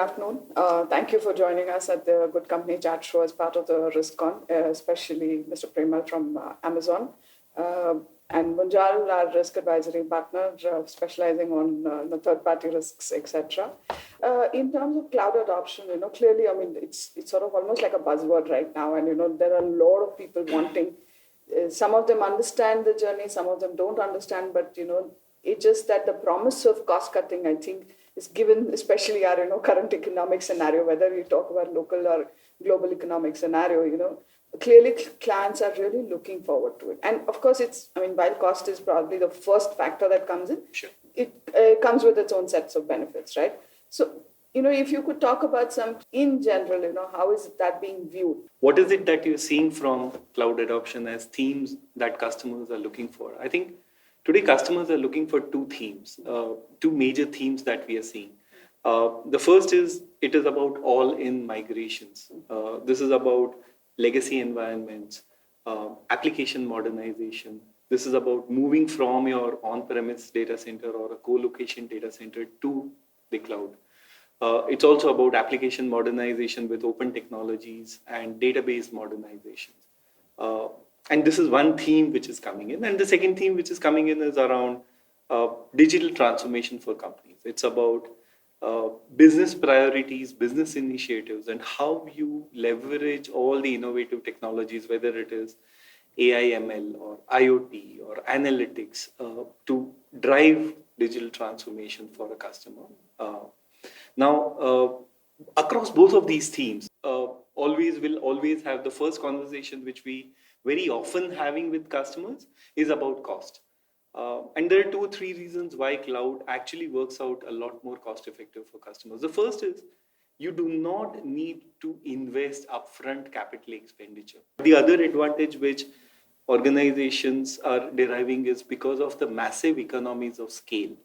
afternoon. Thank you for joining us at the Good Company Chat Show as part of the RiskCon, especially Mr. Premal from Amazon. And Munjal, our risk advisory partner, specializing on the third-party risks, etc. In terms of cloud adoption, clearly, it's sort of almost like a buzzword right now, and there are a lot of people wanting. Some of them understand the journey, some of them don't understand, but it's just that the promise of cost cutting, I think, is given, especially our current economic scenario, whether you talk about local or global economic scenario, clearly clients are really looking forward to it. And of course, while cost is probably the first factor that comes in, sure, it comes with its own sets of benefits, right? So, if you could talk about some, in general, how is that being viewed? What is it that you're seeing from cloud adoption as themes that customers are looking for? I think today customers are looking for two themes, two major themes that we are seeing. The first is, it is about all-in migrations. This is about legacy environments, application modernization. This is about moving from your on-premise data center or a co-location data center to the cloud. It's also about application modernization with open technologies and database modernization. And this is one theme which is coming in. And the second theme which is coming in is around digital transformation for companies. It's about business priorities, business initiatives, and how you leverage all the innovative technologies, whether it is AI, ML, or IoT, or analytics, to drive digital transformation for a customer. Now, across both of these themes, will always have the first conversation which we very often having with customers is about cost. And there are 2 or 3 reasons why cloud actually works out a lot more cost effective for customers. The first is, you do not need to invest upfront capital expenditure. The other advantage which organizations are deriving is because of the massive economies of scale.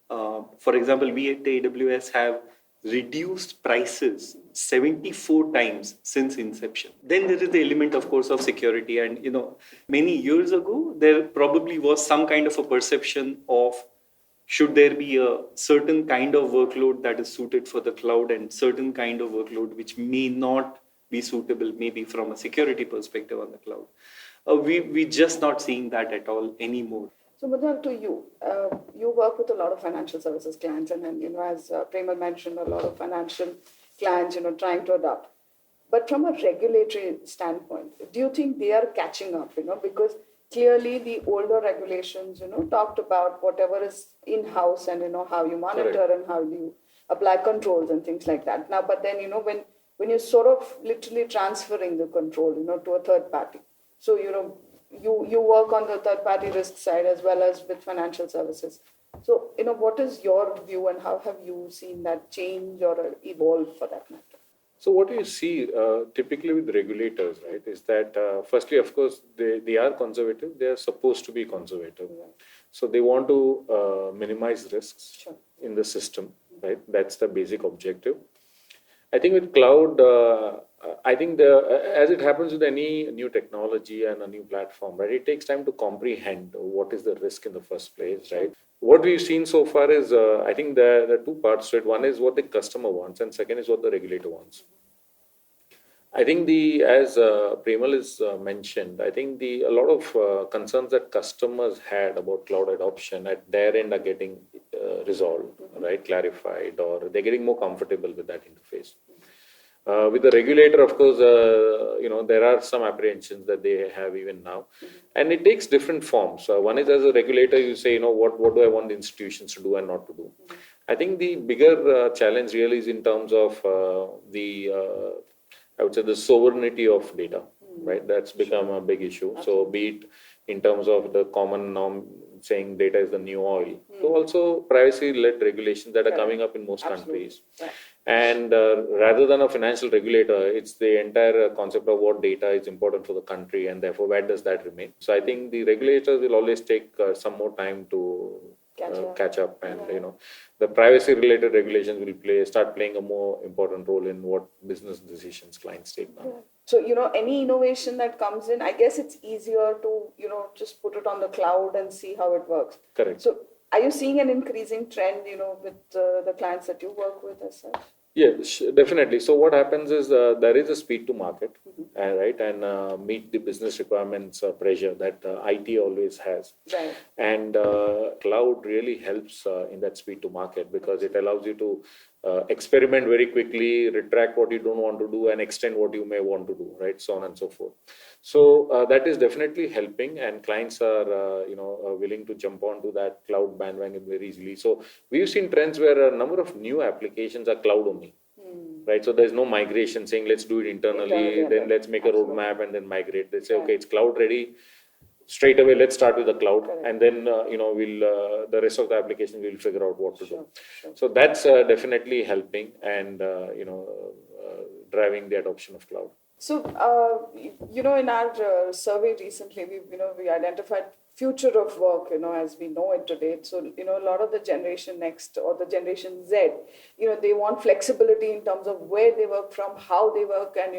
For example, we at AWS have reduced prices 74 times since inception. Then there is the element, of course, of security. And, many years ago, there probably was some kind of a perception of, should there be a certain kind of workload that is suited for the cloud and certain kind of workload which may not be suitable, maybe from a security perspective on the cloud. We're just not seeing that at all anymore. So, Munjal, to you, you work with a lot of financial services clients, and then, as Premal mentioned, a lot of financial clients, trying to adopt. But from a regulatory standpoint, do you think they are catching up, because clearly the older regulations, talked about whatever is in-house and, how you monitor Correct. and how you apply controls and things like that. Now, but then, when you're sort of literally transferring the control, to a third party. So, you work on the third-party risk side as well as with financial services. So, what is your view and how have you seen that change or evolve for that matter? So what you see typically with regulators, right, is that firstly, of course, they are conservative. They are supposed to be conservative. Yeah. So they want to minimize risks Sure. in the system, right? That's the basic objective. I think with cloud, I think as it happens with any new technology and a new platform, right, it takes time to comprehend what is the risk in the first place, right? What we've seen so far is, I think there are 2 parts to it. One is what the customer wants, and second is what the regulator wants. I think as Premal is mentioned, I think a lot of concerns that customers had about cloud adoption at their end are getting resolved, right, clarified, or they're getting more comfortable with that interface. With the regulator, of course, there are some apprehensions that they have even now, and it takes different forms. One is, as a regulator, you say, what do I want the institutions to do and not to do? I think the bigger challenge really is in terms of I would say the sovereignty of data, right? That's become a big issue. So be it in terms of the common norm saying data is the new oil, so also privacy-led regulations that are coming up in most countries. Right. And rather than a financial regulator, it's the entire concept of what data is important for the country, and therefore where does that remain? So I think the regulators will always take some more time to catch up, and the privacy-related regulations will start playing a more important role in what business decisions clients take now. Yeah. So, any innovation that comes in, I guess it's easier to, just put it on the cloud and see how it works. Correct. So, are you seeing an increasing trend, with the clients that you work with as such? Yeah, definitely. So what happens is there is a speed to market, right, and meet the business requirements pressure that IT always has. Right. And cloud really helps in that speed to market because it allows you to experiment very quickly, retract what you don't want to do, and extend what you may want to do, right? So on and so forth. So that is definitely helping, and clients are willing to jump onto that cloud bandwagon very easily. So we've seen trends where a number of new applications are cloud only. Right, so there's no migration saying let's do it internally, then let's make a roadmap and then migrate. They say, okay, it's cloud ready. Straight away, let's start with the cloud, and then we'll the rest of the application we'll figure out what to do. So that's definitely helping and driving the adoption of cloud. So, in our survey recently, we identified future of work, as we know it today. So, a lot of the Generation Next or the Generation Z, they want flexibility in terms of where they work from, how they work, and,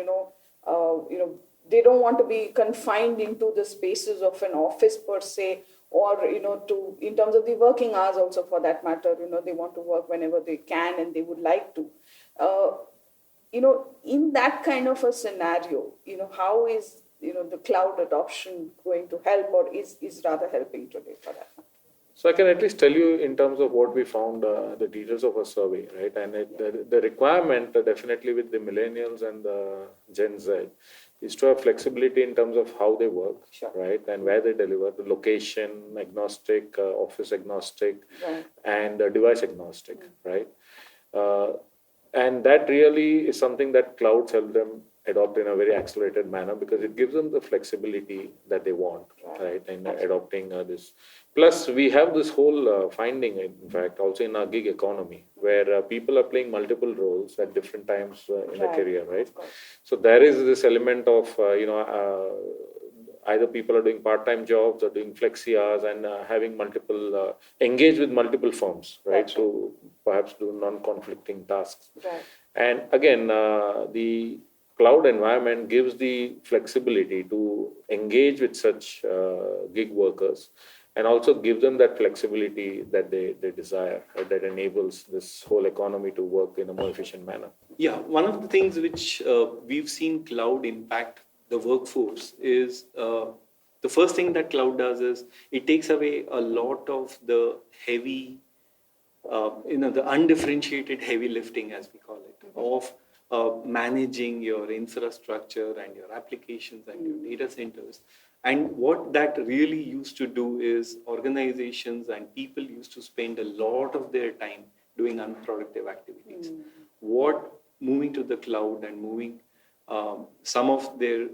they don't want to be confined into the spaces of an office per se, or, in terms of the working hours also for that matter, they want to work whenever they can and they would like to. In that kind of a scenario, how is, the cloud adoption going to help, or is rather helping today for that? So I can at least tell you in terms of what we found, the details of a survey, right? And the requirement definitely with the millennials and the Gen Z is to have flexibility in terms of how they work, right? And where they deliver, the location agnostic, office agnostic, and device agnostic, right? And that really is something that clouds help them adopt in a very accelerated manner because it gives them the flexibility that they want, right? In adopting this. Plus, we have this whole finding, in fact, also in our gig economy, where people are playing multiple roles at different times in their career, right? So there is this element of, either people are doing part-time jobs or doing flexi hours and having multiple, engage with multiple firms, right? To perhaps do non-conflicting tasks. And again, the cloud environment gives the flexibility to engage with such gig workers and also give them that flexibility that they desire, that enables this whole economy to work in a more efficient manner. Yeah, one of the things which we've seen cloud impact the workforce is the first thing that cloud does is it takes away a lot of the heavy, the undifferentiated heavy lifting, as we call it, of managing your infrastructure and your applications and your data centers. And what that really used to do is organizations and people used to spend a lot of their time doing unproductive activities. What moving to the cloud and moving some of their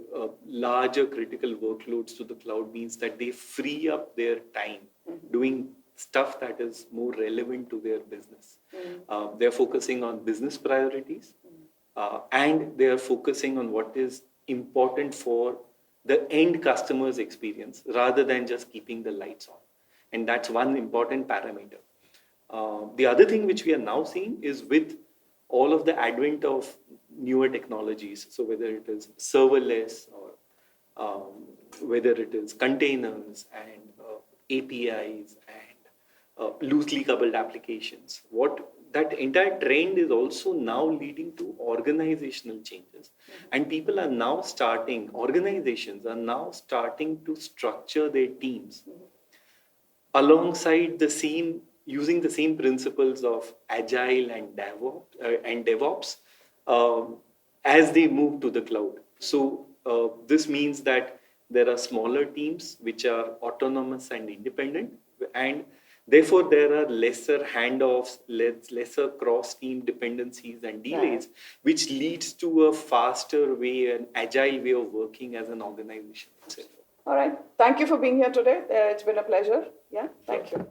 larger critical workloads to the cloud means that they free up their time doing stuff that is more relevant to their business. They're focusing on business priorities and they are focusing on what is important for the end customer's experience rather than just keeping the lights on. And that's one important parameter. The other thing which we are now seeing is with all of the advent of newer technologies, so whether it is serverless or whether it is containers and APIs and loosely coupled applications, what that entire trend is also now leading to organizational changes. And people are now organizations are now starting to structure their teams alongside using the same principles of agile and DevOps as they move to the cloud. So this means that there are smaller teams which are autonomous and independent, and therefore there are lesser handoffs, lesser cross-team dependencies and delays, which leads to a faster way, an agile way of working as an organization itself. All right. Thank you for being here today. It's been a pleasure. Yeah, thank you.